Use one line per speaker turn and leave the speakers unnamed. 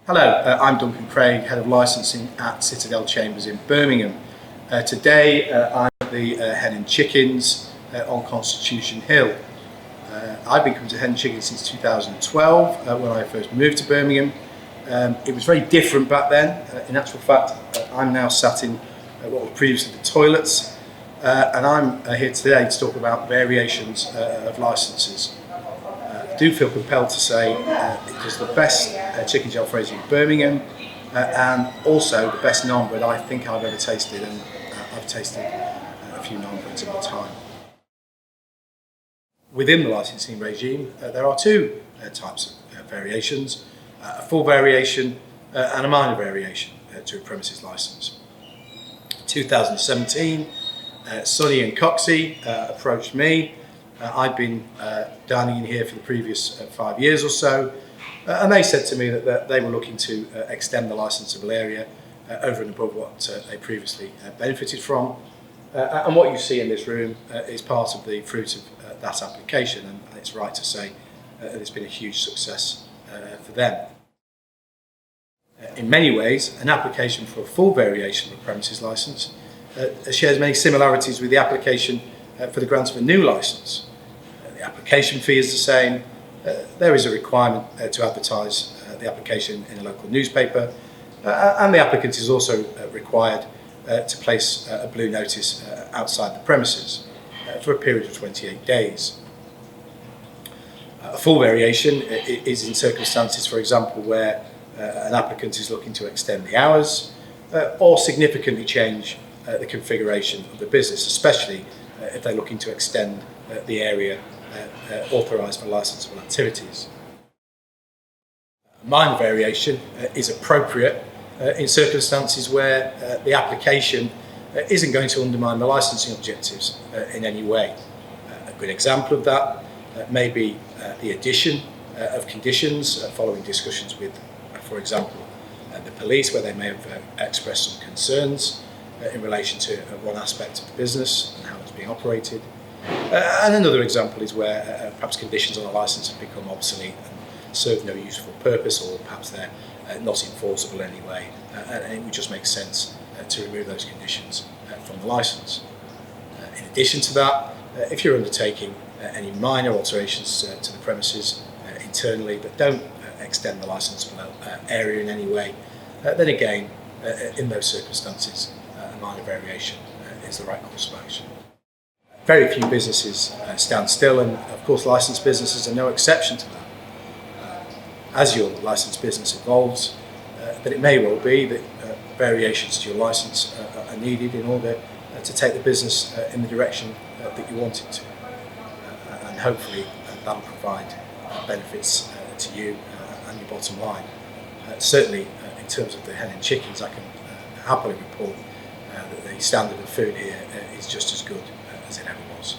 Hello, I'm Duncan Craig, Head of Licensing at Citadel Chambers in Birmingham. Today I'm at the Hen and Chickens on Constitution Hill. I've been coming to Hen and Chickens since 2012 when I first moved to Birmingham. It was very different back then. In actual fact, I'm now sat in what was previously the toilets, and I'm here today to talk about variations of licences. I do feel compelled to say it was the best chicken jalfrezi in Birmingham and also the best naan bread I think I've ever tasted, and I've tasted a few naan breads in my time. Within the licensing regime there are two types of variations, a full variation and a minor variation to a premises licence. In 2017 Sonny and Coxey approached me. I'd been dining in here for the previous 5 years or so, and they said to me that they were looking to extend the licensable area over and above what they previously benefited from. And what you see in this room is part of the fruit of that application, and it's right to say that it's been a huge success for them. In many ways, an application for a full variation of a premises licence shares many similarities with the application for the grant of a new licence. The application fee is the same. There is a requirement to advertise the application in a local newspaper, and the applicant is also required to place a blue notice outside the premises for a period of 28 days. A full variation is in circumstances, for example, where an applicant is looking to extend the hours or significantly change the configuration of the business, especially if they're looking to extend the area authorised for licensable activities. A minor variation is appropriate in circumstances where the application isn't going to undermine the licensing objectives in any way. A good example of that may be the addition of conditions following discussions with, for example, the police, where they may have expressed some concerns in relation to one aspect of the business and how it's being operated. And another example is where perhaps conditions on a licence have become obsolete and serve no useful purpose, or perhaps they're not enforceable anyway, and it would just make sense to remove those conditions from the licence. In addition to that, if you're undertaking any minor alterations to the premises internally that don't extend the licensable area in any way, then again, in those circumstances, a minor variation is the right course of action. Very few businesses stand still, and of course licensed businesses are no exception to that. As your licensed business evolves, then it may well be that variations to your licence are needed in order to take the business in the direction that you want it to. And hopefully that will provide benefits to you and your bottom line. Certainly in terms of the Hen and Chickens, I can happily report that the standard of food here is just as good as it ever was.